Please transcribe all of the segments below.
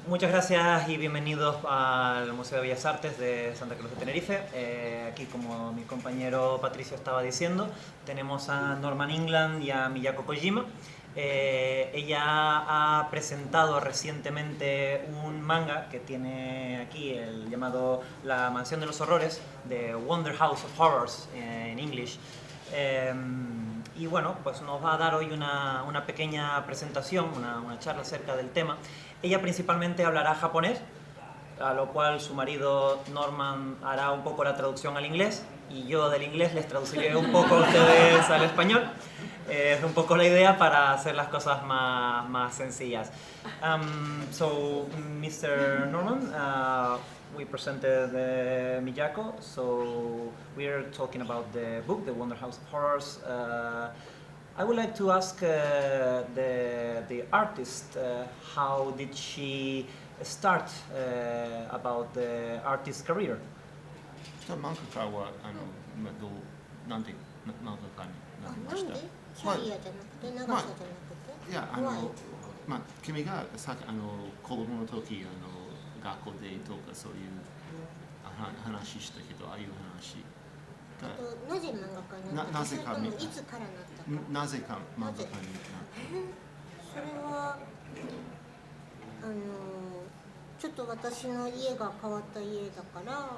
Muchas gracias y bienvenidos al Museo de Bellas Artes de Santa Cruz de Tenerife. Aquí, como mi compañero Patricio estaba diciendo, tenemos a Norman England y a Miyako Kojima. Ella ha presentado recientemente un manga que tiene aquí, el llamado La Mansión de los Horrores, de Wonder House of Horrors en inglés. Y bueno, pues nos va a dar hoy una pequeña presentación, una charla acerca del tema. Ella principalmente hablará japonés, a lo cual su marido Norman hará un poco la traducción al inglés y yo del inglés les traduciré un poco a ustedes al español. Es un poco la idea para hacer las cosas más sencillas. So, Mr. Norman, we presented Miyako, so we're talking about the book, The Wonder House of Horrors. I would like to ask the artist, how did she start about the artist career? 漫画家はなんで漫画家になりました。キャリアじゃなくて長さじゃなくて。いや君がさっき子供の時学校でとかそういう話したけど、ああいう話。なぜ漫画家になったか、それともいつからなったか。なぜか漫画家になった。それはちょっと私の家が変わった家だから、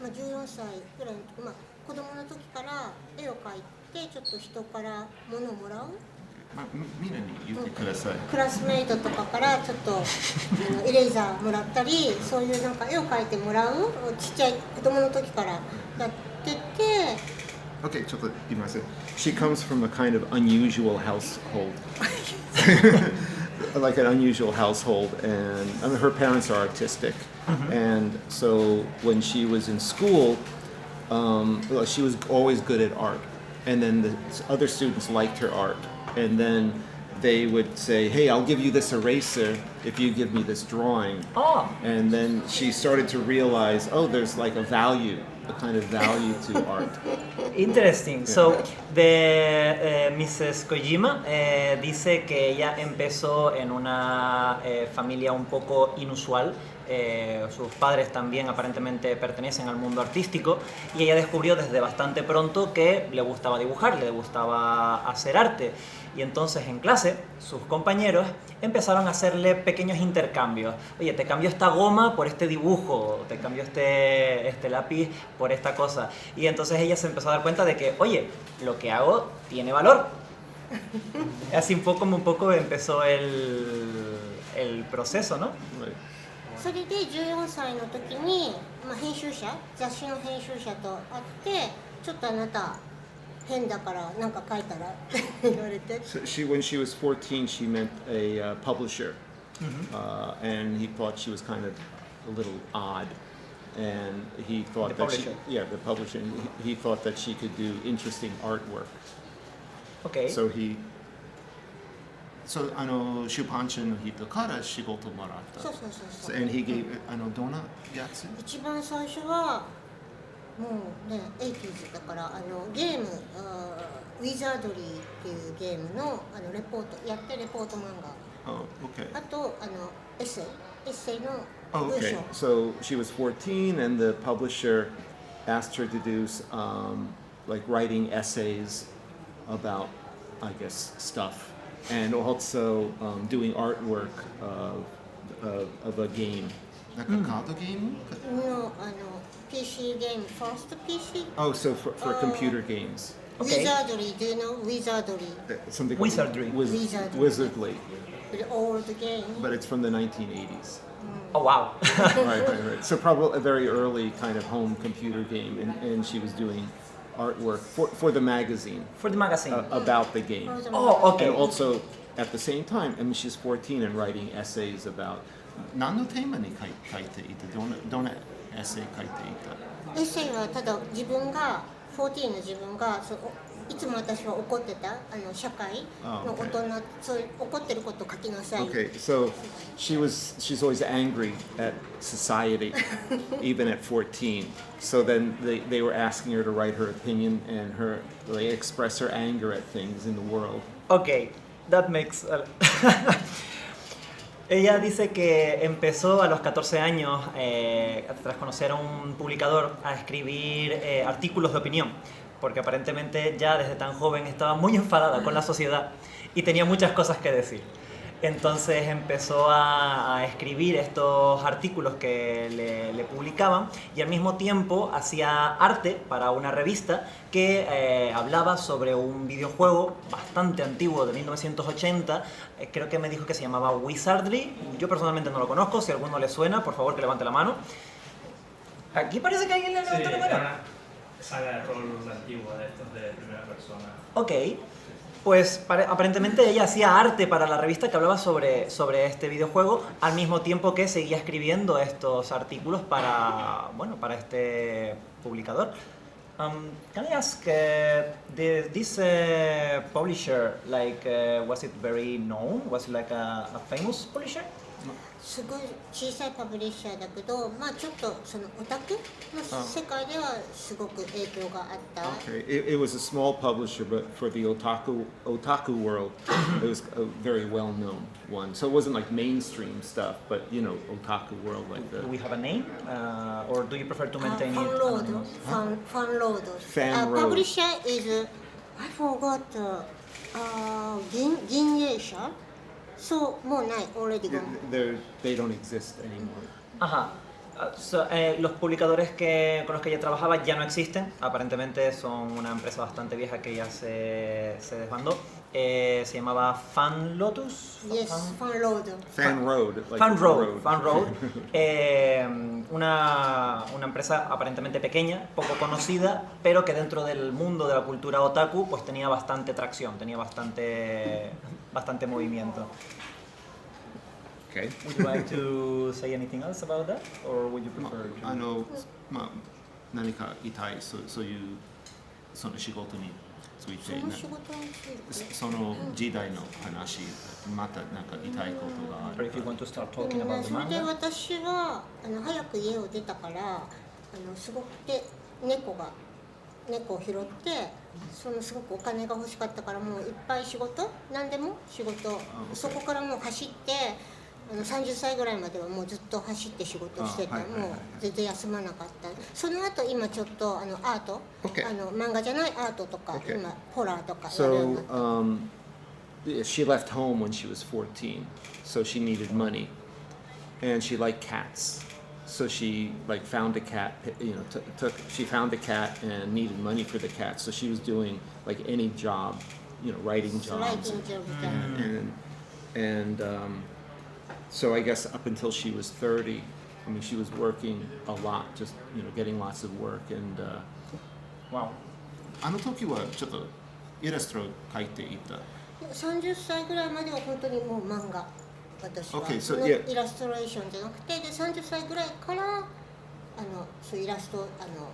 14歳ぐらいの、子供の時から絵を描いてちょっと人から物をもらう。みんなに言ってください。クラスメイトとかからちょっとエレイザーもらったり、そういうなんか絵を描いてもらうちっちゃい子供の時からやってて。Okay, ちょっと言います。She comes from a kind of unusual household. Like an unusual household, and I mean, her parents are artistic, and so when she was in school, she was always good at art, and then the other students liked her art, and then they would say, hey, I'll give you this eraser if you give me this drawing. Oh. And then she started to realize, oh, there's like a kind of value to art. Interesting. Yeah. So, Mrs. Kojima dice que ella empezó en una familia un poco inusual. Sus padres también aparentemente pertenecen al mundo artístico y ella descubrió desde bastante pronto que le gustaba dibujar, le gustaba hacer arte. Y entonces en clase sus compañeros empezaron a hacerle pequeños intercambios. Oye, te cambio esta goma por este dibujo, te cambio este lápiz por esta cosa. Y entonces ella se empezó a dar cuenta de que, oye, lo que hago tiene valor. Así un poco empezó el proceso, ¿no? それで14歳の時に、編集者、雑誌の編集者と会ってちょっとあなた変だからなんか書いたらって言われて。So when she was 14, she met a publisher, and he thought she was kind of a little odd, and he thought that the publisher, he thought that she could do interesting artwork. Okay. So So 出版社の人から仕事もらった。そう。And he gave どんなやつ？一番最初はもうね、80s だからゲームウィザードリーっていうゲームのレポートやってレポート漫画。Oh, okay. あとエッセイの Oh, 文 okay. 章。So she was 14, and the publisher asked her to do like writing essays about, I guess, stuff. And also doing artwork of a game. なんかカードゲーム？のPC ゲーム、First PC? Oh, so for computer games. Okay. Wizardry, do you know Wizardry? Something Wizardry. Wizardly. The old game. But it's from the 1980s. Oh, wow. Right. So probably a very early kind of home computer game, and she was doing artwork for the magazine. For the magazine. About the game. Oh, okay. And also, at the same time, I mean, she's 14 and writing essays about. 何のテーマに書いていて、どんなエッセイ書いていた？エッセイはただ自分が14の自分がいつも私は怒ってた社会の大人、そういう怒ってることを書きなさい。Okay, so she's always angry at society, even at 14. So then they were asking her to write her opinion and express her anger at things in the world. Okay, that makes Ella dice que empezó a los 14 años, tras conocer a un publicador, a escribir artículos de opinión, porque aparentemente ya desde tan joven estaba muy enfadada con la sociedad y tenía muchas cosas que decir. Entonces empezó a escribir estos artículos que le publicaban y al mismo tiempo hacía arte para una revista que hablaba sobre un videojuego bastante antiguo de 1980. Creo que me dijo que se llamaba Wizardry. Yo personalmente no lo conozco. Si a alguno le suena, por favor que levante la mano. Aquí parece que alguien le levantó la mano. Una saga de rol antigua de estos de primera persona. Ok. Pues aparentemente ella hacía arte para la revista que hablaba sobre este videojuego, al mismo tiempo que seguía escribiendo estos artículos para este publicador. Can I ask, this publisher, was it very known? Was it like a famous publisher? すごい小さいパブリッシャーだけど、まあちょっとそのオタクの世界ではすごく影響があった。Okay, it was a small publisher, but for the otaku world, it was a very well-known one. So it wasn't like mainstream stuff, but you know, otaku world like Do that. we have a name? Or do you prefer to maintain ファ it ンロード、 anonymous? ファンロード。Fan road. パブリッシャー is I forgot 銀営社。そうもうない already gone。 They don't exist anymore. Ajá. Los publicadores con los que ella trabajaba ya no existen. Aparentemente son una empresa bastante vieja que ya se desbandó. Se llamaba Fan Lotus. Yes, ファンロード。 Fan Road. Like Fan the Road. Fan Road. Una empresa aparentemente pequeña, poco conocida, pero que dentro del mundo de la cultura otaku pues tenía bastante tracción, tenía bastante movimiento. Okay. Would you like to say anything else about that? Or would you prefer to... 何か言いたい、そういうその仕事についてその仕事について。その時代の話、また何か言いたいことがあ Or る if you want to start で talking も about ね the それで manga. 私は早く家を出たからすごくで猫を拾ってすごくお金が欲しかったからもういっぱい仕事何でも仕事そこからもう走って30歳ぐらいまではもうずっと走って仕事してた、はいはいはいはいもう全然休まなかったその後今ちょっとアート、 Okay. 漫画じゃないアートとか、 Okay. 今ホラーとかやるようにな So った、 she left home when she was 14, so she needed money, and she liked cats. So she found a cat, she found a cat and needed money for the cat. So she was doing like any job, writing ライ jobs, ティングジョブみたいな、 and so I guess up until she was 30, I mean, she was working a lot, just getting lots of work, and Wow. あの時はちょっとイラストを描いていた。30歳ぐらいまでは本当にもう漫画私は、 Okay, so の yeah. イラストレーションじゃなくてで30歳ぐらいからそうイラスト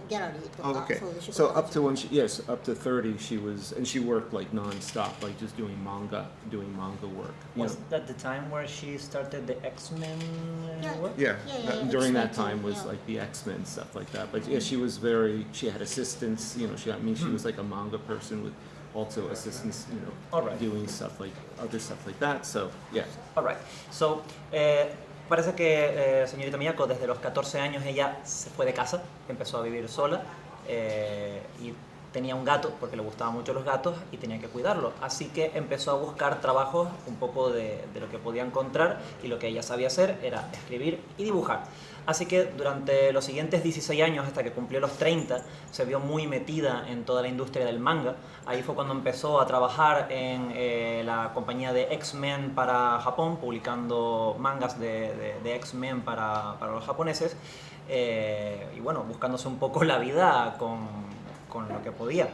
ギャラリーと Oh, か、 okay. そういう仕 So 事 up to when up to 30, she was, and she worked like nonstop, like just doing manga work. Was that the time where she started the X-Men Yeah. work? Yeah, Yeah, during that X-Men, time was yeah. like the X-Men stuff like that. But yeah, she had assistants. She was like a manga person with also assistants. Alright. Doing stuff like other stuff like that. So yeah. Alright. So, parece que señorita Miyako desde los 14 años ella se fue de casa, empezó a vivir sola y tenía un gato porque le gustaban mucho los gatos y tenía que cuidarlo. Así que empezó a buscar trabajos un poco de lo que podía encontrar y lo que ella sabía hacer era escribir y dibujar. Así que durante los siguientes 16 años, hasta que cumplió los 30, se vio muy metida en toda la industria del manga. Ahí fue cuando empezó a trabajar en la compañía de X-Men para Japón, publicando mangas de X-Men para los japoneses. Y bueno, buscándose un poco la vida con lo que podía.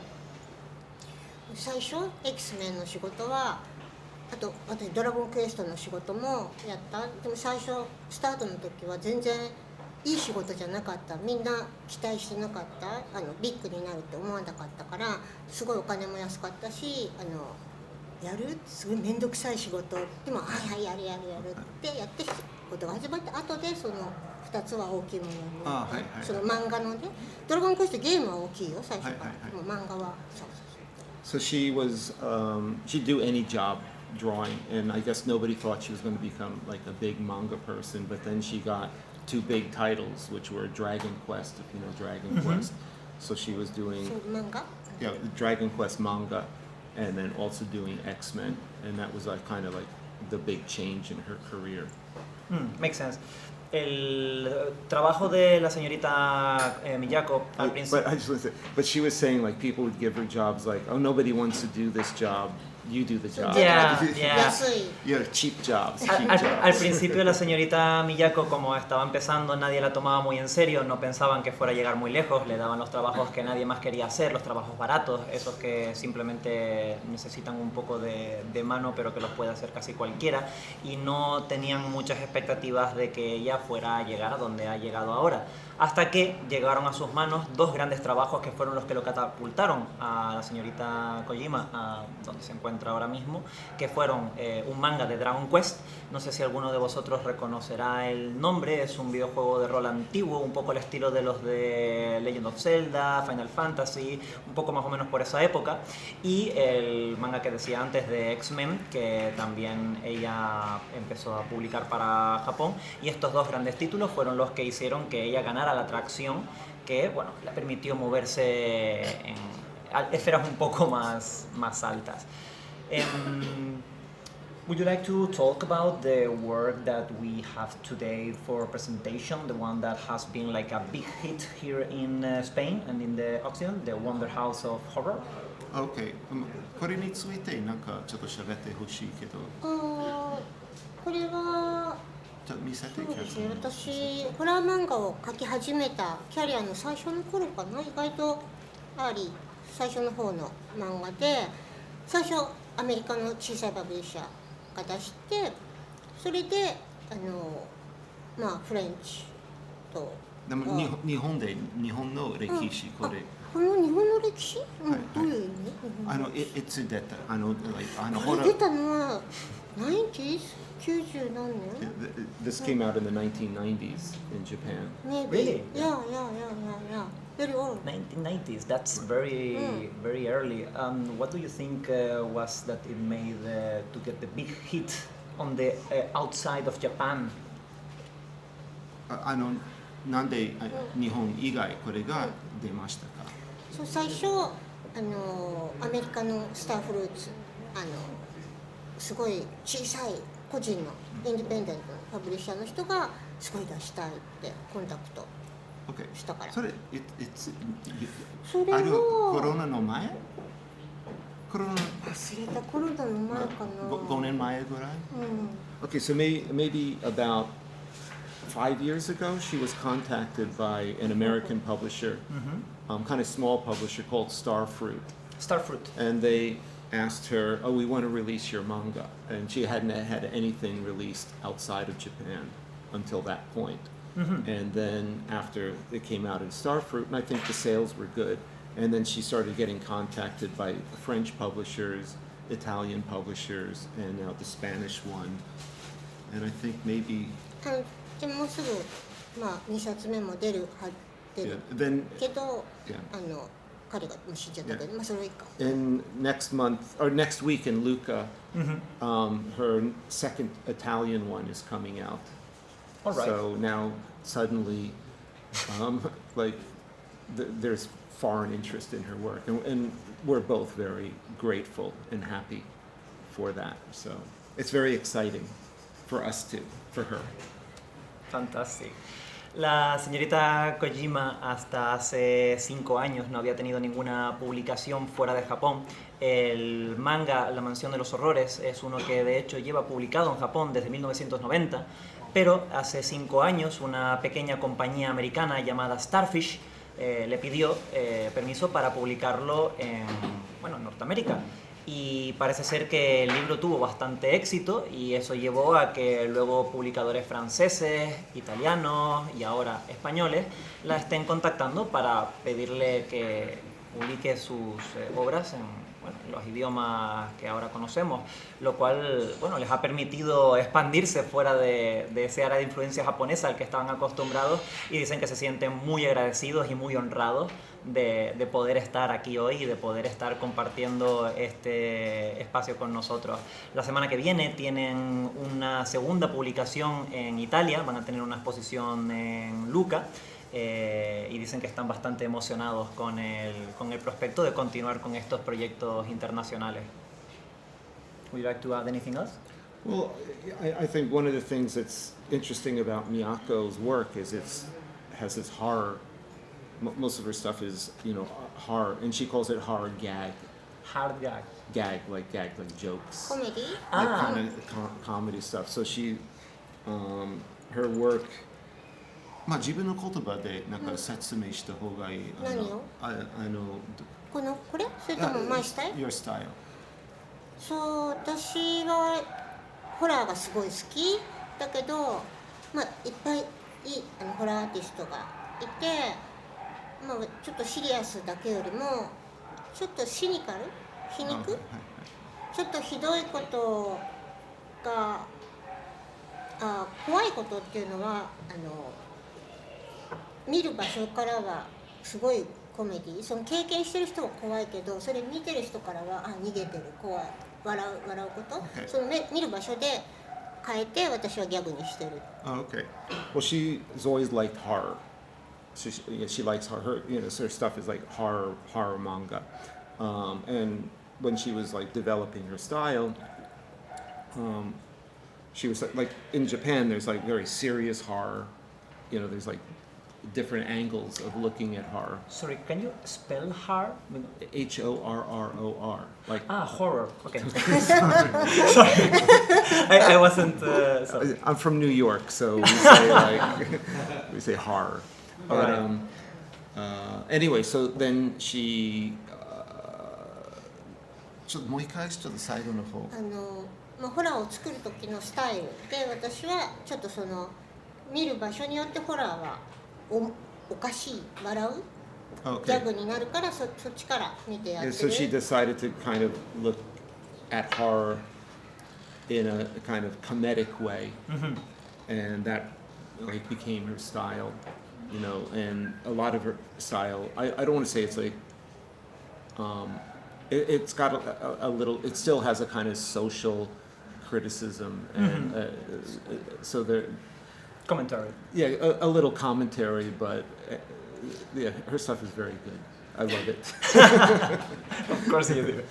最初 X-Men の仕事はあと私ドラゴンクエストの仕事もやったでも最初スタートの時は全然いい仕事じゃなかったみんな期待してなかったビッグになるって思わなかったからすごいお金も安かったしやるすごい面倒くさい仕事でもはいはいやるってやって仕事が始まった後でその2つは大きいものになって、はいはいその漫画のねドラゴンクエストゲームは大きいよ最初から、はいはいはいもう漫画はそう So she was, she'd do any job drawing, and I guess nobody thought she was going to become like a big manga person, but then she got 2 big titles, which were Dragon Quest, if you know Dragon Quest. So she was doing そう漫画 the Dragon Quest manga, and then also doing X-Men, and that was like kind of like the big change in her career. Makes sense. El trabajo de la señorita Miyako al But principio... I just want to say, but she was saying like people would give her jobs like, oh, nobody wants to do this job, you do the job. Yeah, yeah. 安い Yeah, cheap jobs. Cheap Al jobs. principio la señorita Miyako, como estaba empezando, nadie la tomaba muy en serio, no pensaban que fuera a llegar muy lejos, le daban los trabajos que nadie más quería hacer, los trabajos baratos, esos que simplemente necesitan un poco de mano pero que los puede hacer casi cualquiera, y no tenían muchas expectativas de que ella fuera a llegar a donde ha llegado ahora. Hasta que llegaron a sus manos 2 grandes trabajos que fueron los que lo catapultaron a la señorita Kojima a donde se encuentra ahora mismo, que fueron un manga de Dragon Quest. No sé si alguno de vosotros reconocerá el nombre, es un videojuego de rol antiguo, un poco al estilo de los de Legend of Zelda, Final Fantasy, un poco más o menos por esa época. Y el manga que decía antes de X-Men, que también ella empezó a publicar para Japón. Y estos 2 grandes títulos fueron los que hicieron que ella ganara la atracción que, bueno, le permitió moverse en esferas un poco más altas. Would you like to talk about the work that we have today for presentation, the one that has been like a big hit here in Spain and in the Occident, the Wonder House of Horror? Okay. これについてなんかちょっと喋ってほしいけど、これはちょっと見せてそうですね、ください。私ホラー漫画を描き始めたキャリアの最初の頃かな、意外と最初の方の漫画で、最初アメリカの小さいパブリッシャーが出して、それでフレンチとでも日本の歴史これ。この日本の歴史、どういう意味？いつ出たこれ出たのは 90s 90何年 This came out in the 1990s in Japan. Maybe. Really? Yeah. Very old. 1990s, that's very early. What do you think was that it made to get the big hit on the outside of Japan? なんで日本以外これが出ましたか？そう、最初アメリカのスターフルーツすごい小さい個人のインディペンデントのパブリッシャーの人がすごい出したいってコンタクトしたから。それそれはコロナの前？コロナ忘れた、コロナの前かな。5年前ぐらい？Okay, so maybe about 5 years ago, she was contacted by an American publisher, kind of small publisher called Starfruit. Starfruit. And they asked her, oh, we want to release your manga. And she hadn't had anything released outside of Japan until that point. And then after it came out in Starfruit, and I think the sales were good, and then she started getting contacted by French publishers, Italian publishers, and now the Spanish one. And I think maybe... でもうすぐ2冊目も出る then, けど、 yeah. 彼が死んじゃったけど、それはいいか。In next month or next week in Lucca, her second Italian one is coming out. All right. So now suddenly, there's foreign interest in her work, and we're both very grateful and happy for that. So it's very exciting for us too, for her. Fantastic. La señorita Kojima hasta hace 5 años no había tenido ninguna publicación fuera de Japón. El manga La Mansión de los Horrores es uno que de hecho lleva publicado en Japón desde 1990, pero hace 5 años una pequeña compañía americana llamada Starfish le pidió permiso para publicarlo en Norteamérica. Y parece ser que el libro tuvo bastante éxito y eso llevó a que luego publicadores franceses, italianos y ahora españoles la estén contactando para pedirle que publique sus obras los idiomas que ahora conocemos, lo cual bueno, les ha permitido expandirse fuera de ese área de influencia japonesa al que estaban acostumbrados, y dicen que se sienten muy agradecidos y muy honrados de poder estar aquí hoy y de poder estar compartiendo este espacio con nosotros. La semana que viene tienen una segunda publicación en Italia, van a tener una exposición en Lucca, y dicen que están bastante emocionados con el prospecto de continuar con estos proyectos internacionales. Would you like to add anything else? Well, I think one of the things that's interesting about Miyako's work is has this horror. Most of her stuff is, horror, and she calls it horror gag. Hard gag. Gag, like jokes. コメディ Like kind of comedy stuff. So she, her work. まあ自分の言葉でなんか説明した方がいい。何を？これ？それともマイスタイル？ Your style. そう、私はホラーがすごい好きだけど、まあいっぱいホラーアーティストがいて、まあちょっとシリアスだけよりもちょっとシニカル、皮肉、ちょっとひどいことが怖いことっていうのは見る場所からはすごいコメディ、その経験してる人は怖いけど、それ見てる人からは逃げてる、怖い、笑うこと、その見る場所で変えて私はギャグにしてる。Oh, okay. Well, she's always liked horror. She likes horror. Her stuff is like horror manga. And when she was like developing her style, she was like in Japan. There's like very serious horror. There's like different angles of looking at horror. Sorry, can you spell horror? Horror. Like horror. Okay. Sorry, I wasn't. Sorry. I'm from New York, so we say horror. But anyway, so then she. ちょっともう一回ちょっと最後の方。ホラーを作る時のスタイルで、私はちょっとその見る場所によってホラーはおかしい、笑う、ギャグになるからそっちから見てやってる。So she decided to kind of look at horror in a kind of comedic way, and that like became her style, and a lot of her style. I don't want to say it's like. It's got a little. It still has a kind of social criticism, and so there. Commentary. Yeah, a little commentary, but yeah, her stuff is very good. I love it. Of course you do.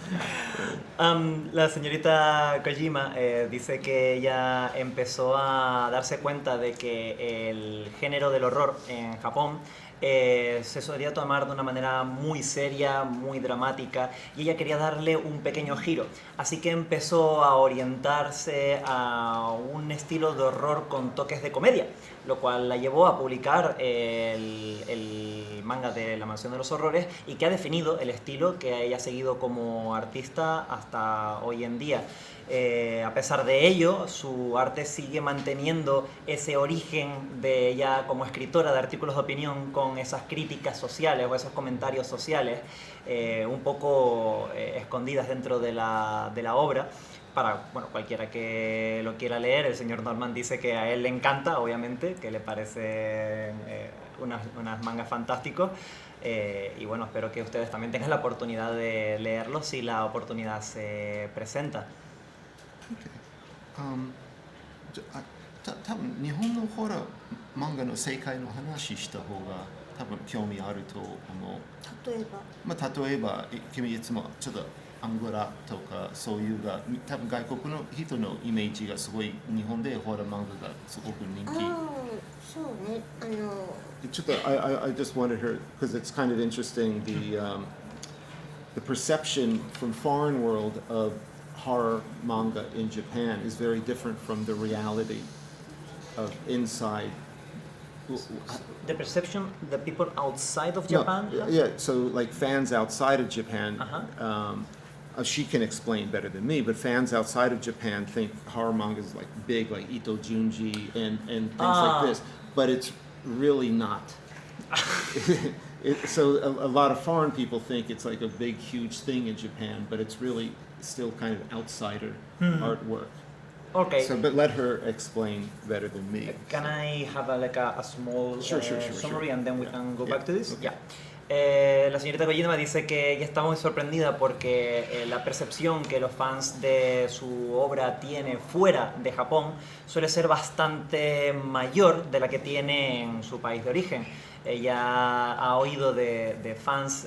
La señorita Kojima dice que ella empezó a darse cuenta de que el género del horror en Japón se solía tomar de una manera muy seria, muy dramática, y ella quería darle un pequeño giro. Así que empezó a orientarse a un estilo de horror con toques de comedia, lo cual la llevó a publicar el manga de La Mansión de los Horrores, y que ha definido el estilo que ella ha seguido como artista hasta hoy en día. A pesar de ello, su arte sigue manteniendo ese origen de ella como escritora de artículos de opinión, con esas críticas sociales o esos comentarios sociales un poco escondidas dentro de la obra. Para cualquiera que lo quiera leer, el señor Norman dice que a él le encanta, obviamente, que le parece unas mangas fantásticos. Y bueno, espero que ustedes también tengan la oportunidad de leerlos si la oportunidad se presenta. Okay. 多分日本のホラー漫画の世界の話した方が多分興味あると思う。例えば君いつもちょっとアンゴラとかそういうが多分外国の人のイメージがすごい日本でホラー漫画がすごく人気。そうね。ちょっと I just wanted her because it's kind of interesting the perception from foreign world of horror manga in Japan is very different from the reality of inside. The perception, the people outside of Japan? No, yeah, so like fans outside of Japan, she can explain better than me, but fans outside of Japan think horror manga is like big, like Ito Junji and things like this, but it's really not. So a lot of foreign people think it's like a big, huge thing in Japan, but it's really still kind of outsider artwork. Okay. So, but let her explain better than me. Can I have a small Sure. summary and then we can go back to this? Okay. La señorita Kojima dice que ella está muy sorprendida porque la percepción que los fans de su obra tienen fuera de Japón suele ser bastante mayor de la que tiene en su país de origen. Ella ha oído de fans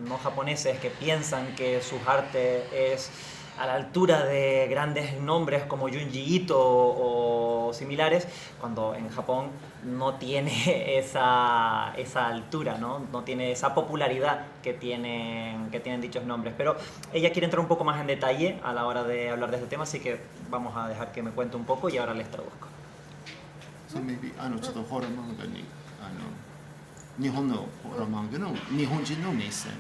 no japoneses que piensan que su arte es a la altura de grandes nombres como Junji Ito o similares, cuando en Japón no tiene esa altura, ¿no? No tiene esa popularidad que tienen dichos nombres. Pero ella quiere entrar un poco más en detalle a la hora de hablar de este tema, así que vamos a dejar que me cuente un poco y ahora les traduzco. So maybe ちょっとホラー漫画に日本のホラー漫画の日本人の目線。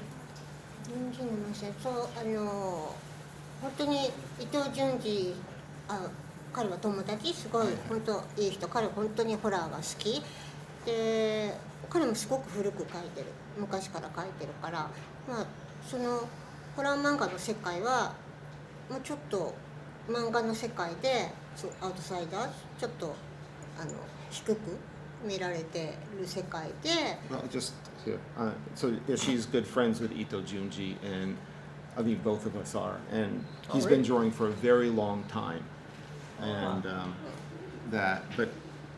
日本人の目線、そう本当に伊藤潤二、彼は友達、すごい本当いい人、彼は本当にホラーが好きで、彼もすごく古く描いてる、昔から描いてるから、まあそのホラー漫画の世界はもうちょっと漫画の世界でアウトサイダーちょっと低く見られてる世界で。Well, just here. So yeah, she's good friends with Ito Junji, and I mean both of us are, and he's been drawing for a very long time, and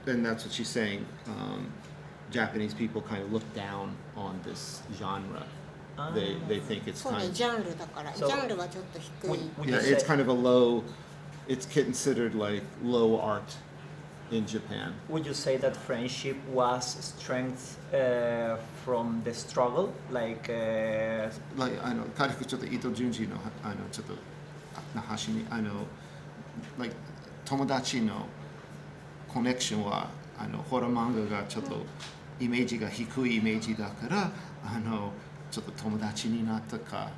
and that's what she's saying. Japanese people kind of look down on this genre. They think it's そう kind ね、 of ジャンルだから、ジャンルはちょっと低い。 Would you yeah, say- it's kind of a low. It's considered like low art in Japan. Would you say that friendship was strength from the struggle? Like, Like 軽くちょっと伊藤潤二のちょっと話にlike 友達のコネクションはホラー漫画がちょっとイメージが低いイメージだからちょっと友達になったか。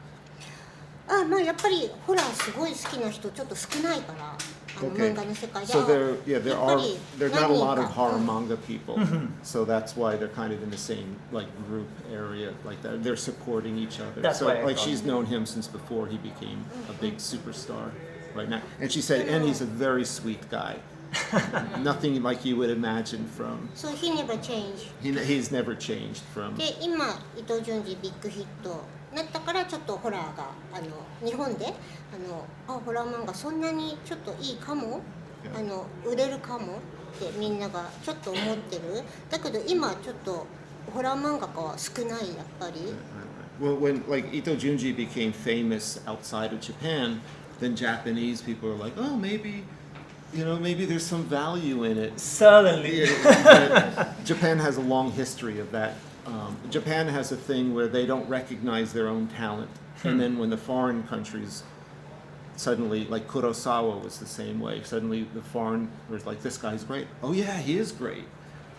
まあやっぱりホラーすごい好きな人ちょっと少ないから漫画の世界で So there are やっぱり there's not a lot 何 of 人か horror manga people, so that's why they're kind of in the same like group area like that. They're supporting each other. That's so why I like thought- she's known him since before he became a big superstar right now. And she said, and he's a very sweet guy. Nothing like you would imagine from. So he never change He's never changed from. で今伊藤潤二ビッグヒットなったからちょっとホラーが日本でホラー漫画そんなにちょっといいかも売れるかもってみんながちょっと思ってるだけど今ちょっとホラー漫画家は少ないやっぱり Well, when like Ito Junji became famous outside of Japan, then Japanese people were like, oh, maybe there's some value in it. suddenly. Japan has a long history of that. Japan has a thing where they don't recognize their own talent, and then when the foreign countries suddenly, like Kurosawa was the same way. Suddenly, the foreign was like, "This guy's great. Oh yeah, he is great."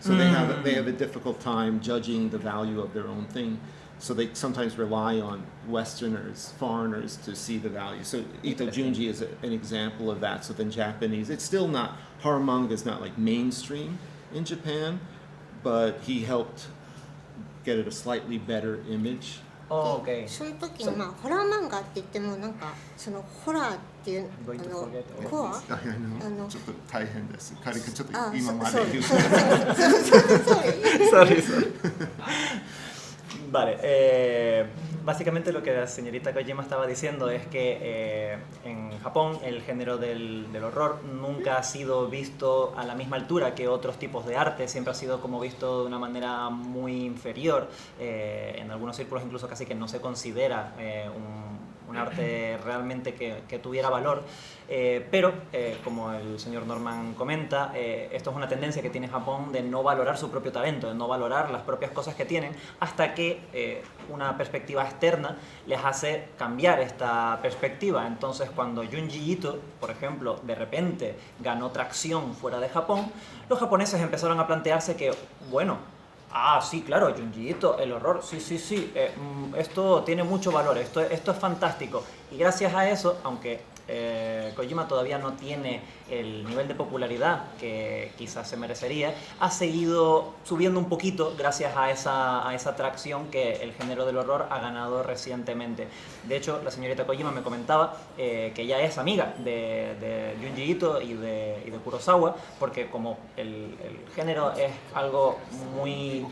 So they have a difficult time judging the value of their own thing. So they sometimes rely on Westerners, foreigners, to see the value. So Ito Junji is an example of that. So then Japanese, it's still not, horror manga is not like mainstream in Japan, but he helped get it a slightly better image. Oh, okay. その時にまあホラー漫画って言ってもなんかそのホラーっていう Going to forget. コアちょっと大変です。軽くちょっとあ今までそう言うそうそう Sorry. Vale, básicamente lo que la señorita Kojima estaba diciendo es que en Japón el género del horror nunca ha sido visto a la misma altura que otros tipos de arte, siempre ha sido como visto de una manera muy inferior, en algunos círculos incluso casi que no se considera un arte realmente que tuviera valor, pero como el señor Norman comenta, esto es una tendencia que tiene Japón de no valorar su propio talento, de no valorar las propias cosas que tienen hasta que una perspectiva externa les hace cambiar esta perspectiva. Entonces cuando Junji Ito, por ejemplo, de repente ganó tracción fuera de Japón, los japoneses empezaron a plantearse que, bueno, sí, claro, Junji Ito, el horror, sí, esto tiene mucho valor, esto es fantástico. Y gracias a eso, aunque Kojima todavía no tiene el nivel de popularidad que quizás se merecería ha seguido subiendo un poquito gracias a esa atracción que el género del horror ha ganado recientemente. De hecho, la señorita Kojima me comentaba que ella es amiga de Junji Ito y de Kurosawa, porque como el género es algo muy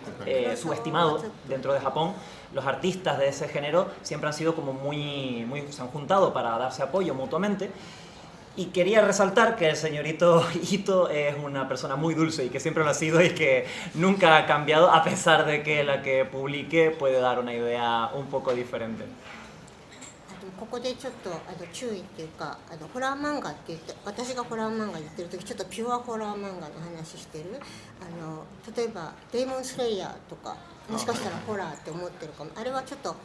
subestimado dentro de Japón, los artistas de ese género siempre han sido como se han juntado para darse apoyo mutuamente. Y quería resaltar que el señorito Ito es una persona muy dulce y que siempre lo ha sido y que nunca ha cambiado, a pesar de que la que publique puede dar una idea un poco diferente. ここでちょっと注意っていうかホラー漫画って言って私がホラー漫画言ってる時ちょっとピュアホラー漫画の話してる例えばデーモンスレイヤーとかもしかしたらホラーって思ってるかもあれはちょっと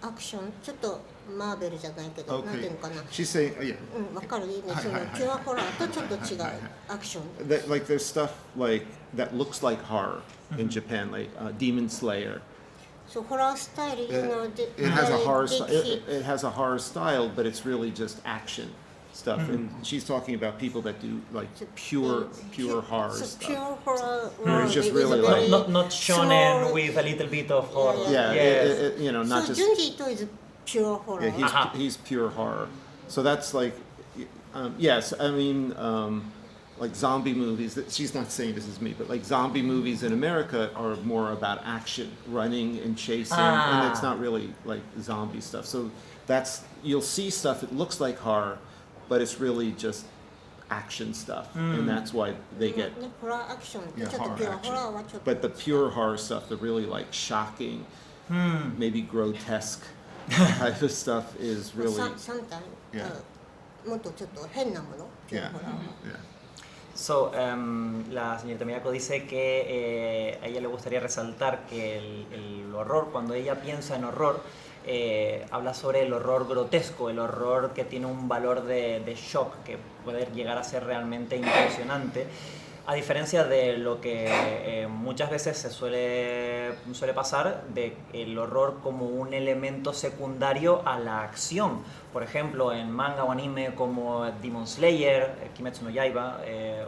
アクションちょっとマーベルじゃないけど、なんていうのかな She's saying, yeah. 分かるねそのピュアホラーとちょっと違うアクション Like there's stuff like that looks like horror in Japan, like Demon Slayer. そうホラースタイル It has a horror. It has a horror style, but it's really just action stuff. And she's talking about people that do like pure horror So stuff. pure horror It's just is really a very Not shonen small- with a little bit of horror. Yeah, Yes. you know, not So just. Junji Ito is pure horror. Yeah, he's pure horror. So that's like, yes, I mean, like zombie movies. She's not saying this is me, but like zombie movies in America are more about action, running and chasing, and it's not really like zombie stuff. So you'll see stuff that looks like horror, but it's really just action stuff, and that's why they get. ねホラーアクション Yeah, ちょっと horror ピュア action. ホラーはちょっと But the pure horror stuff, the really like shocking, maybe grotesque type of stuff is really. Sometimes Yeah. もっとちょっと変なものピュア Yeah, ホラーは yeah. So, la señorita Miyako dice que a ella le gustaría resaltar que el horror, cuando ella piensa en horror, habla sobre el horror grotesco, el horror que tiene un valor de shock, que puede llegar a ser realmente impresionante. A diferencia de lo que muchas veces se suele pasar, de el horror como un elemento secundario a la acción. Por ejemplo, en manga o anime como Demon Slayer, Kimetsu no Yaiba,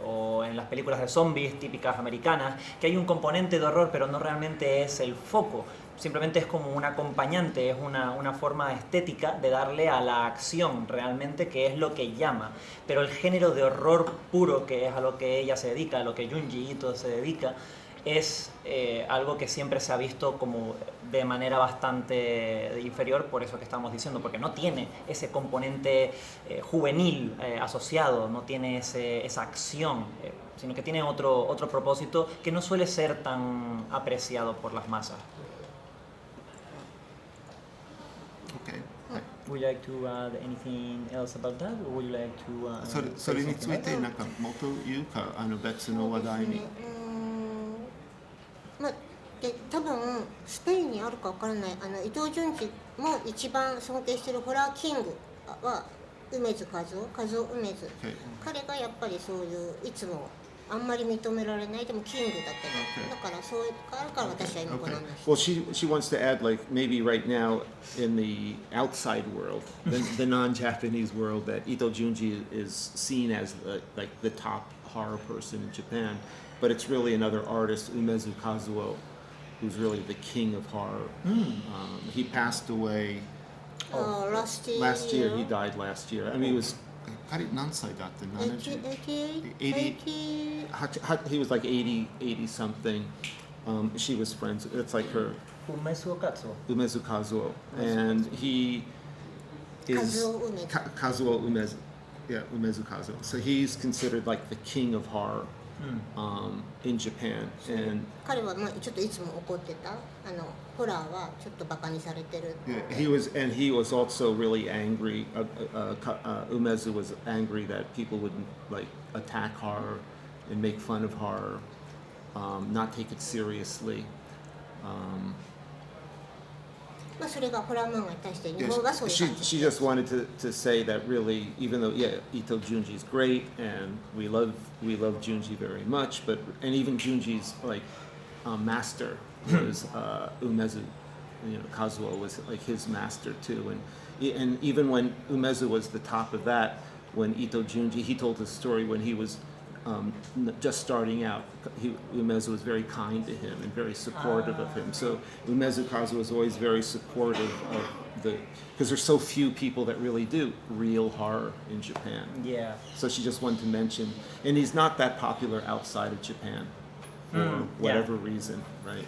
o en las películas de zombies típicas americanas, que hay un componente de horror, pero no realmente es el foco. Simplemente es como un acompañante, es una forma estética de darle a la acción realmente, que es lo que llama. Pero el género de horror puro, que es a lo que ella se dedica, a lo que Junji Ito se dedica, es algo que siempre se ha visto como de manera bastante inferior, por eso que estamos diciendo, porque no tiene ese componente juvenil asociado, no tiene esa acción, sino que tiene otro propósito que no suele ser tan apreciado por las masas. Okay. Would you like to add anything else about that, or would you like to それ say につ something いて else? なんかもっと言うか別の話題に。まあで多分スペインにあるかわからない伊藤潤二も一番尊敬してるホラーキングは梅津和夫梅津 Okay. 彼がやっぱりそういういつもあんまり認められないでもキングだけど、 Okay. だからそういうとこあるから私は今この Okay. 話 Well, she wants to add like maybe right now in the outside world, the non-Japanese world, that Ito Junji is seen as like the top horror person in Japan, but it's really another artist, Umezu Kazuo, who's really the king of horror. He passed away last year. He died last year. I mean, he was. 彼何歳だって70 he was like 80 something. She was friends. It's like her Umezu Katsuo. Umezu Kazuo, and he is Kazuo Umezu. Kazuo Umezu. Yeah, Umezu Kazuo. So he's considered like the king of horror in Japan, and 彼はまあちょっといつも怒ってたホラーはちょっとバカにされてる yeah, he was also really angry. Umezu was angry that people would like attack horror and make fun of horror, not take it seriously. まあそれがホラー漫画に対して日 Yeah, 本はそういう she 感じ just wanted to say that really, even though Ito Junji's great and we love Junji very much, and even Junji's like master was Umezu, Kazuo was like his master too, and even when Umezu was the top of that, when Ito Junji, he told his story when he was just starting out. Umezu was very kind to him and very supportive of him. So Umezu Kazu was always very supportive of because there's so few people that really do real horror in Japan. Yeah. So she just wanted to mention, and he's not that popular outside of Japan for whatever reason, right?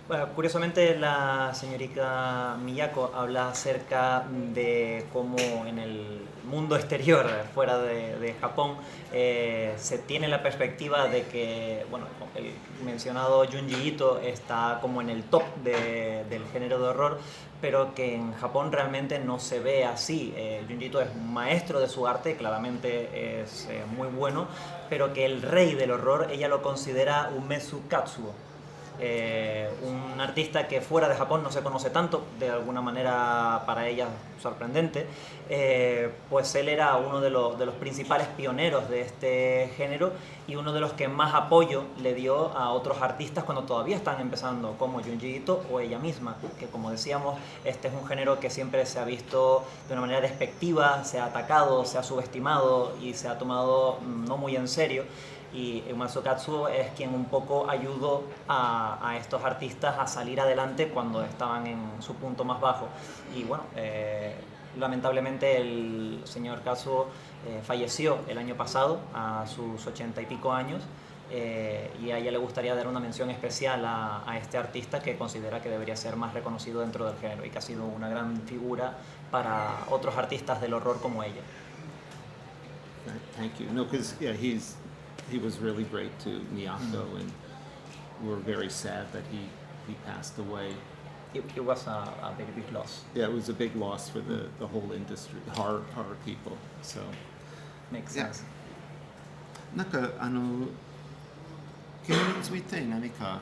Bueno, curiosamente la señorita Miyako habla acerca de cómo en el mundo exterior, fuera de Japón, se tiene la perspectiva de que, bueno, el mencionado Junji Ito está como en el top del género de horror, pero que en Japón realmente no se ve así. Junji Ito es un maestro de su arte, claramente es muy bueno, pero que el rey del horror ella lo considera Umezu Katsuo. Un artista que fuera de Japón no se conoce tanto, de alguna manera para ella sorprendente, pues él era uno de los principales pioneros de este género y uno de los que más apoyo le dio a otros artistas cuando todavía están empezando, como Junji Ito o ella misma, que como decíamos, este es un género que siempre se ha visto de una manera despectiva, se ha atacado, se ha subestimado y se ha tomado no muy en serio. Y Umezu Katsuo es quien un poco ayudó a estos artistas a salir adelante cuando estaban en su punto más bajo. Y bueno, lamentablemente el señor Katsuo falleció el año pasado a sus 80 y pico años, y a ella le gustaría dar una mención especial a este artista que considera que debería ser más reconocido dentro del género y que ha sido una gran figura para otros artistas del horror como ella. Thank you. No, because he was really great to Miyako, and we're very sad that he passed away. It was a very big loss. Yeah, it was a big loss for the whole industry, horror people. So Makes yeah. sense. なんか君について何か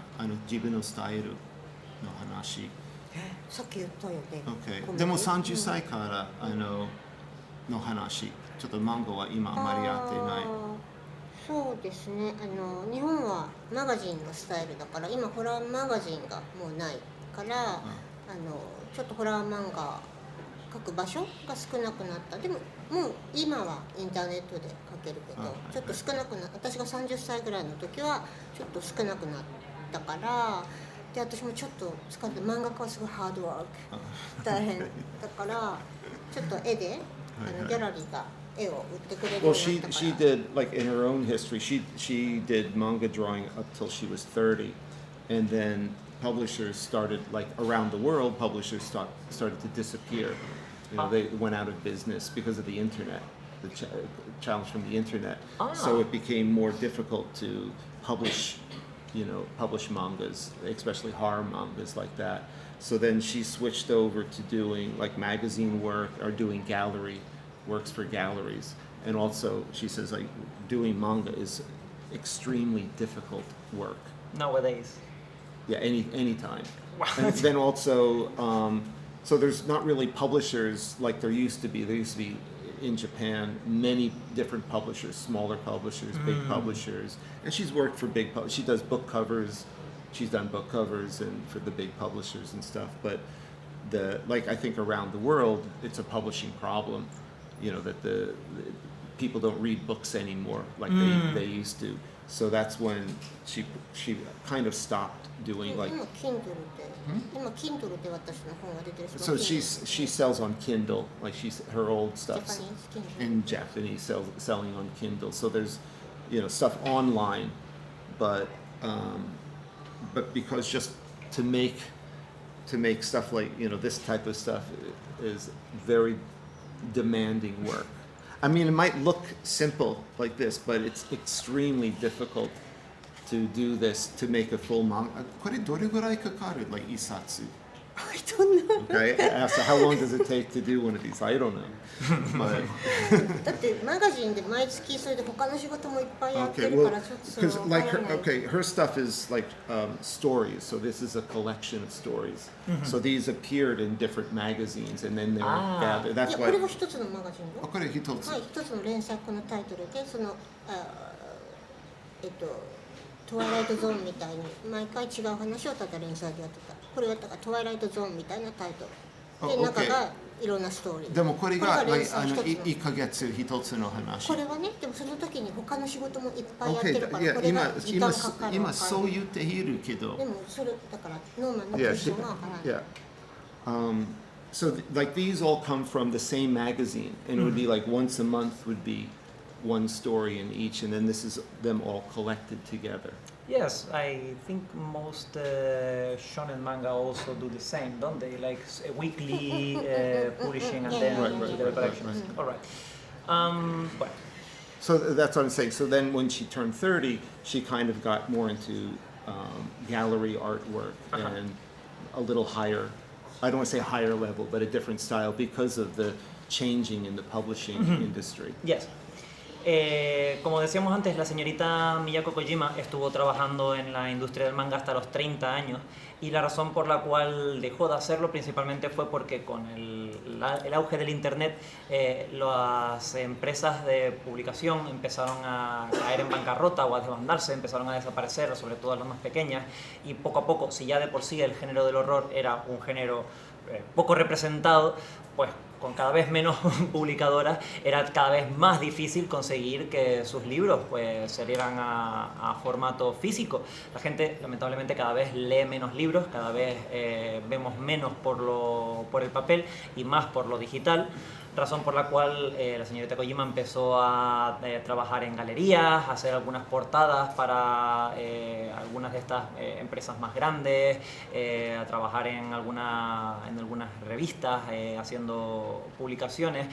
自分のスタイルの話。さっき言ったよね。Okay. でも30歳からの話。ちょっと漫画は今あまりやってない。そうですね。日本はマガジンのスタイルだから、今ホラーマガジンがもうないから、ちょっとホラー漫画書く場所が少なくなった。でももう今はインターネットで書けるけど、ちょっと少なくなった。私が30歳ぐらいの時はちょっと少なくなったから、で私もちょっと使って漫画家はすごいハードワーク大変だからちょっと絵でギャラリーが絵を売ってくれるよう Well, になったから。 she did, like in her own history, she did manga drawing up till she was 30, and then publishers started, like around the world, publishers started to disappear. You know, they went out of business because of the internet, the challenge from the internet. So it became more difficult to publish mangas, especially horror mangas like that. So then she switched over to doing like magazine work or doing gallery works for galleries. And also she says like doing manga is extremely difficult work. Nowadays. Yeah, anytime. And then also, so there's not really publishers like there used to be. There used to be in Japan many different publishers, smaller publishers, big publishers, and she's worked for big. She does book covers. She's done book covers and for the big publishers and stuff. But I think around the world, it's a publishing problem. You know that the people don't read books anymore like they used to. So that's when she kind of stopped doing like. 今 Kindle で、今 Kindle で私の本が出てる。 So she sells on Kindle, like her old stuff's in Japanese selling on Kindle. So there's stuff online, but because just to make stuff like this type of stuff is very demanding work. I mean, it might look simple like this, but it's extremely difficult to do this, to make a full manga. これどれぐらいかかる? Like 一冊? I don't know. Okay, so how long does it take to do one of these? I don't know. But だってマガジンで毎月それで他の仕事もいっぱいやって okay, るか well, らちょっとそれ because わ like からない。 her stuff is like stories. So this is a collection of stories. So these appeared in different magazines, and then they were gathered. い That's やこ why. れは一つのマガジンよ。これ一つ。はい、一つの連作のタイトルでトワイライトゾーンみたいに毎回違う話をただ連載でやってた。これはだからトワイライトゾーンみたいなタイトルで、中がいろんなストーリー。でもこれが連 like 載一つの1ヶ月一つの話。これはね、でもその時に他の仕事もいっぱいやってるか Okay, ら、これが今時間かかる。今そう言っているけど。でもそれだからノーマンのポ Yeah, ジションがわからない。 yeah. So like these all come from the same magazine, and it would be like once a month would be one story in each, and then this is them all collected together. Yes, I think most shonen manga also do the same, don't they? Like a weekly publishing and then Right, right, together right, collection. right. All right. Well, So that's what I'm saying. So then when she turned 30, she kind of got more into gallery artwork and a little higher, I don't want to say higher level, but a different style because of the changing in the publishing industry. yes. Como decíamos antes, la señorita Miyako Kojima estuvo trabajando en la industria del manga hasta los 30 años y la razón por la cual dejó de hacerlo principalmente fue porque con el auge del internet las empresas de publicación empezaron a caer en bancarrota o a desbandarse, empezaron a desaparecer, sobre todo las más pequeñas, y poco a poco, si ya de por sí el género del horror era un género poco representado, pues con cada vez menos publicadoras era cada vez más difícil conseguir que sus libros pues salieran a formato físico. La gente lamentablemente cada vez lee menos libros, cada vez vemos menos por el papel y más por lo digital, razón por la cual la señorita Kojima empezó a trabajar en galerías, a hacer algunas portadas para algunas de estas empresas más grandes, a trabajar en algunas revistas, haciendo publicaciones,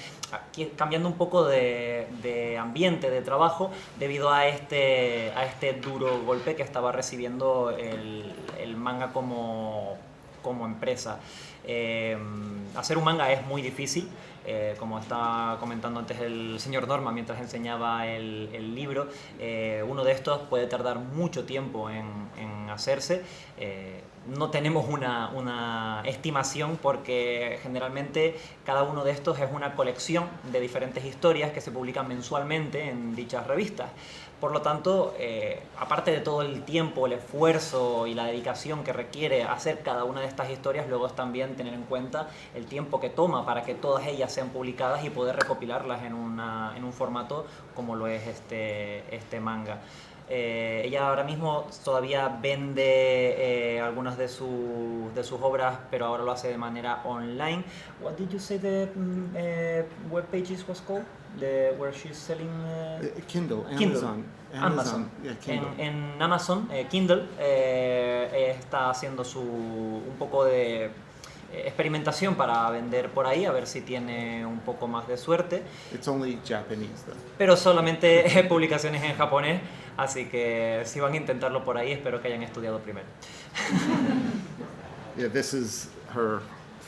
cambiando un poco de ambiente de trabajo debido a este duro golpe que estaba recibiendo el manga como empresa. Hacer un manga es muy difícil. Como estaba comentando antes el señor Norma mientras enseñaba el libro, uno de estos puede tardar mucho tiempo en hacerse. No tenemos una estimación porque generalmente cada uno de estos es una colección de diferentes historias que se publican mensualmente en dichas revistas. Por lo tanto, aparte de todo el tiempo, el esfuerzo y la dedicación que requiere hacer cada una de estas historias, luego es también tener en cuenta el tiempo que toma para que todas ellas sean publicadas y poder recopilarlas en un formato como lo es este manga. Ella ahora mismo todavía vende algunas de sus obras, pero ahora lo hace de manera online. What did you say the web pages was called? Where she's selling Kindle, Kindle. Amazon. Yeah, Kindle. En Amazon, Kindle, está haciendo un poco de experimentación para vender por ahí, a ver si tiene un poco más de suerte. It's only Japanese though. Pero solamente publicaciones en japonés, así que si van a intentarlo por ahí, espero que hayan estudiado primero. Yeah, this is her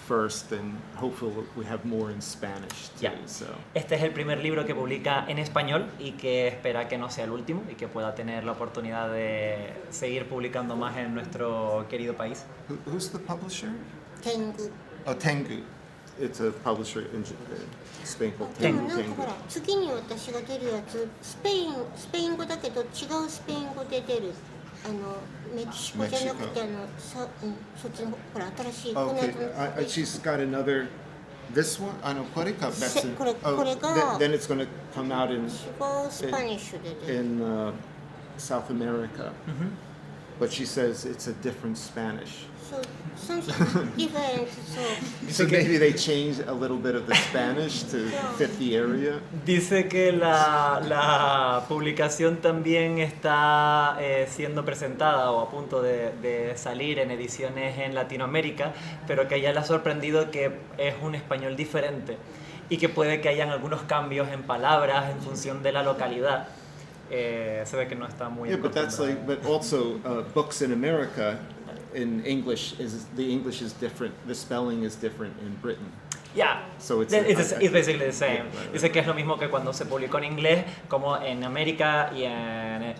first, and hopefully we have more in Spanish too. Yeah. So. Este es el primer libro que publica en español y que espera que no sea el último y que pueda tener la oportunidad de seguir publicando más en nuestro querido país. Who's the publisher? Tengu。 Oh, Tengu. It's a publisher in Spain called でも Tengu. なんかほら次に私が出るやつスペイン語だけど違うスペイン語で出るメキシコじゃなくてそっちのほら新しいこのや Okay, つ she's got another. This one? I know. これか別に。これが then it's going to come out in 違うスパニッシュで出る in South America. But she says it's a different Spanish. So something different. So So maybe they changed a little bit of the Spanish to fit the area. Dice que la publicación también está siendo presentada o a punto de salir en ediciones en Latinoamérica, pero que a ella le ha sorprendido que es un español diferente y que puede que hayan algunos cambios en palabras en función de la localidad. Se ve que no está muy Yeah, but that's like. acostumbrada. But also, books in America, in English the English is different. The spelling is different in Britain. Yeah, So it's basically the same. Yeah, right. Dice que es lo mismo que cuando se publicó en inglés, como en América y en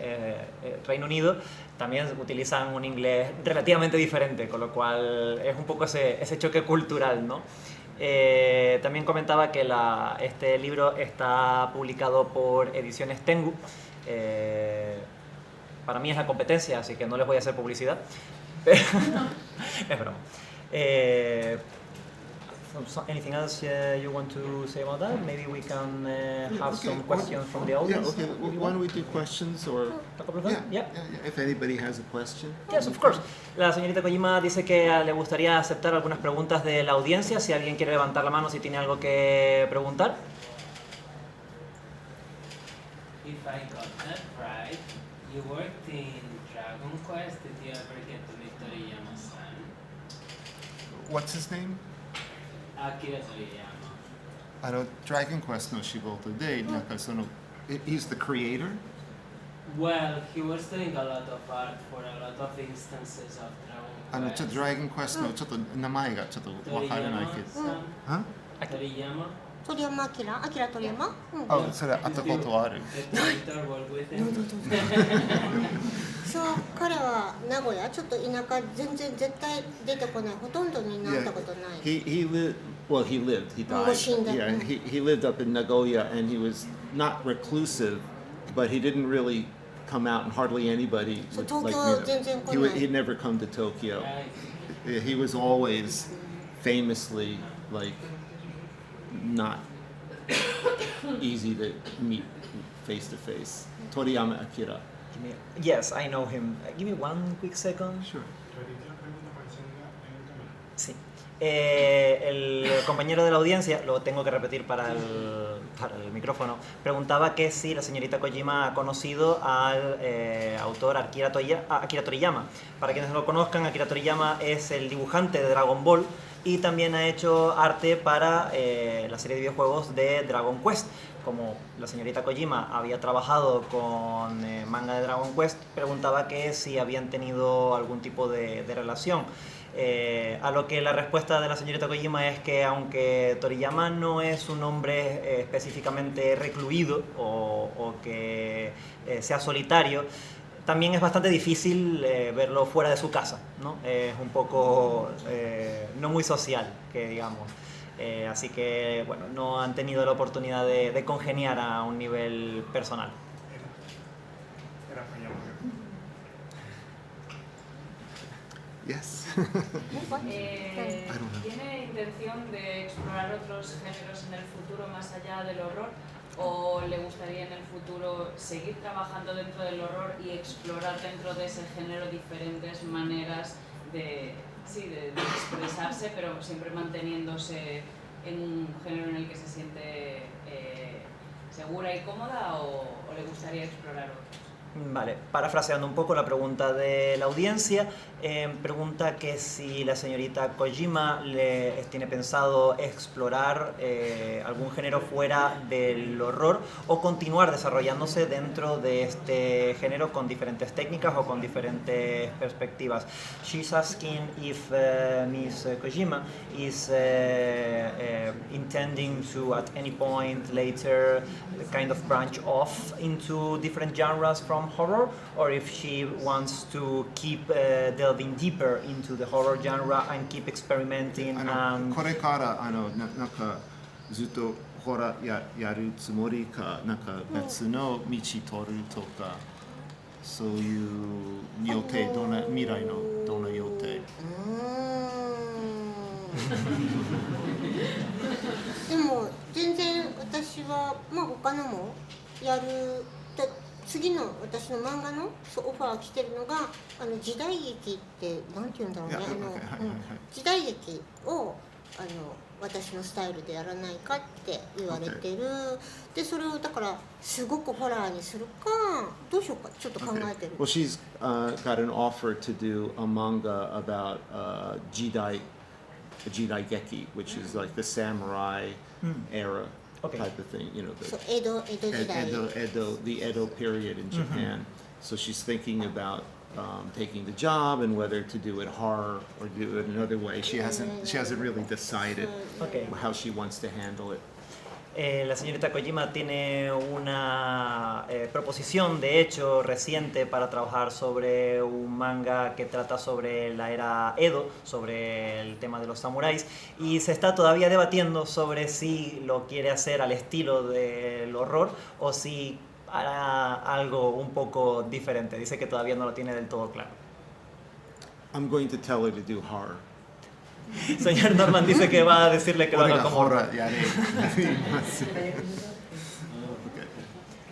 Reino Unido, también utilizan un inglés relativamente diferente, con lo cual es un poco ese choque cultural, ¿no? También comentaba que este libro está publicado por Ediciones Tengu. Para mí es la competencia, así que no les voy a hacer publicidad. Es broma. Anything else you want to say about that? Maybe we can have Okay, some questions from the audience. Yeah, okay. if you Why don't want. we do questions or A couple of them? Yeah. if anybody has a question. Yes, of course. La señorita Kojima dice que le gustaría aceptar algunas preguntas de la audiencia. Si alguien quiere levantar la mano, si tiene algo que preguntar. If I got that right, you worked in Dragon Quest. Did you ever get to meet Toriyama-san? What's his name? Akira Toriyama. Dragon Quest no Shigoto de he's the creator? Well, he was doing a lot of art for a lot of instances of Dragon Quest. Dragon Quest のちょっと名前がちょっとわからないけど。 Toriyama-san. は Toriyama. 鳥山明鳥山、うん、あ、それ会ったことある。 The director worked with him. そう彼は名古屋ちょっと田舎全然絶対出てこないほとんどになったことない、 He lived. Well, he lived. He died. もう死んだ。 Yeah, he lived up in Nagoya, and he was not reclusive, but he didn't really come out, and hardly anybody So would, like Tokyo me. 全然来ない He'd never come to Tokyo. Right. He was always famously like not easy to meet face to face. Toriyama Akira. Yes, I know him. Give me one quick second. Sure. Sí. El compañero de la audiencia, lo tengo que repetir para el micrófono, preguntaba que si la señorita Kojima ha conocido al autor Akira Toriyama. Para quienes no lo conozcan, Akira Toriyama es el dibujante de Dragon Ball y también ha hecho arte para la serie de videojuegos de Dragon Quest. Como la señorita Kojima había trabajado con manga de Dragon Quest, preguntaba que si habían tenido algún tipo de relación. A lo que la respuesta de la señorita Kojima es que aunque Toriyama no es un hombre específicamente recluido o que sea solitario, también es bastante difícil verlo fuera de su casa, ¿no? Es un poco no muy social, que digamos. Así que, bueno, no han tenido la oportunidad de congeniar a un nivel personal. Yes. ¿Tiene intención de explorar otros géneros en el futuro más allá del horror? ¿O le gustaría en el futuro seguir trabajando dentro del horror y explorar dentro de ese género diferentes maneras de expresarse, pero siempre manteniéndose en un género en el que se siente segura y cómoda, o le gustaría explorar otros? Vale, parafraseando un poco la pregunta de la audiencia, pregunta que si la señorita Kojima tiene pensado explorar algún género fuera del horror o continuar desarrollándose dentro de este género con diferentes técnicas o con diferentes perspectivas. She's asking if Ms. Kojima is intending to at any point later kind of branch off into different genres from horror, or if she wants to keep delving deeper into the horror genre and keep experimenting. これからなんかずっとホラーやるつもりか、なんか別の道取るとか、そういう予定、未来のどんな予定？でも全然私はまあ他のもやる。次の私の漫画のオファー来てるのが時代劇ってなんて言うんだろうね、時代劇を私のスタイルでやらないかって言われてる。でそれをだからすごくホラーにするかどうしようかちょっと考えてる。Well, she's got an offer to do a manga about Jidai Geki, which is like the samurai era. Okay. Type of thing, you know, the 江戸時代。 the Edo period in Japan. So she's thinking about taking the job and whether to do it horror or do it another way. She hasn't really decided Okay. how she wants to handle it. La señorita Kojima tiene una proposición, de hecho, reciente para trabajar sobre un manga que trata sobre la era Edo, sobre el tema de los samuráis, y se está todavía debatiendo sobre si lo quiere hacer al estilo del horror o si hará algo un poco diferente. Dice que todavía no lo tiene del todo claro. I'm going to tell her to do horror. Señor Norman dice que va a decirle que lo haga como...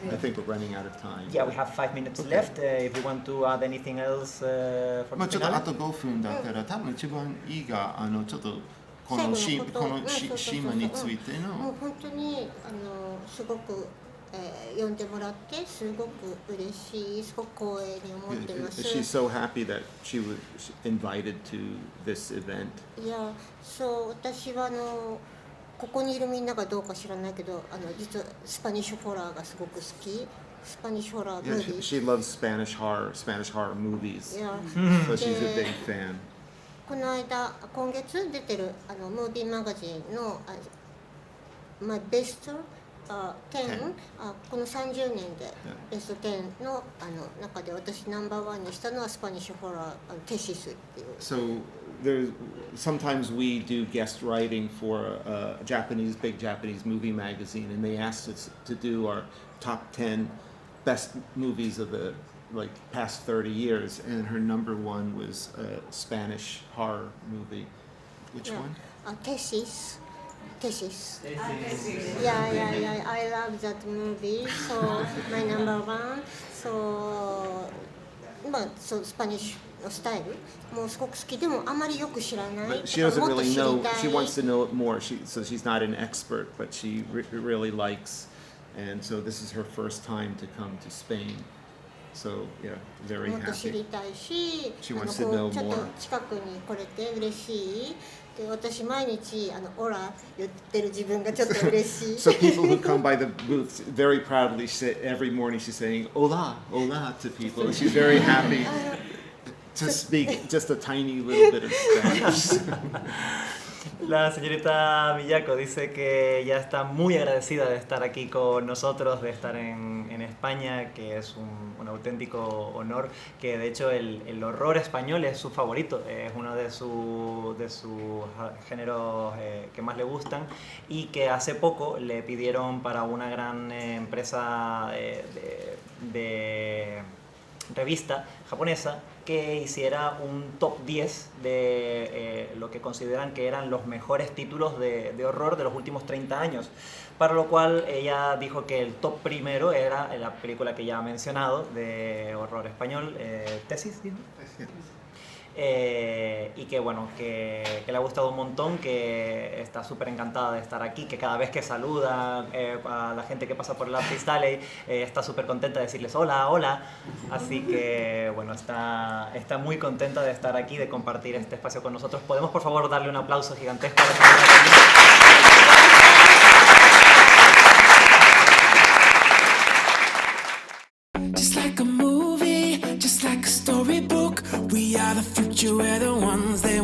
I think we're running out of time. Yeah, we have 5 minutes left. If you want to add anything else for まあ the ちょっとあ finale. と5分だったら、多分一番いいがちょっとこの最後のことこの島についてもうの本当にすごく、呼んでもらってすごく嬉しい、すごく光栄に思ってます。 She's so happy that she was invited to this event. いや、そう私はここにいるみんながどうか知らないけど、実はスパニッシュホラーがすごく好き。スパニッシュホラーム Yeah, ービー。 she loves Spanish horror movies. いや、 So she's a big fan. 今月出てるムービーマガジンのMy Best 10、この30年でベスト10の中で私ナンバーワンにしたのはスパニッシュホラーテシスっていう。 So sometimes we do guest writing for a big Japanese movie magazine, and they asked us to do our top 10 best movies of the past 30 years, and her number one was a Spanish horror movie. Which one? Tesis. Yeah, I love that movie. So my number one. So そうスパニッシュのスタイルもうすごく好きでもあまりよく知らない。 But she doesn't もっと really 知り know. たい。 She wants to know it more. So she's not an expert, but she really likes, and so this is her first time to come to Spain. So yeah, very もっと知 happy. りたいし、 She こう wants ち to ょ know っと more. 近くに来れて嬉しい。で私毎日オラ言ってる自分がちょっと嬉しい。 So people who come by the booth very proudly say every morning she's saying "Hola, hola" to people. She's very happy to speak just a tiny little bit of Spanish. La señorita Miyako dice que ya está muy agradecida de estar aquí con nosotros, de estar en España, que es un auténtico honor, que de hecho el horror español es su favorito, es uno de sus géneros que más le gustan, y que hace poco le pidieron para una gran empresa de revista japonesa que hiciera un top 10 de lo que consideran que eran los mejores títulos de horror de los últimos 30 años. Para lo cual ella dijo que el top primero era la película que ya ha mencionado de horror español, Tesis, ¿dijo? Y que bueno, que le ha gustado un montón, que está súper encantada de estar aquí, que cada vez que saluda a la gente que pasa por el Artist Alley está súper contenta de decirles hola, hola. Así que bueno, está muy contenta de estar aquí, de compartir este espacio con nosotros. ¿Podemos por favor darle un aplauso gigantesco a la señora? Just like a movie, just like a storybook, we are the future, we're the ones that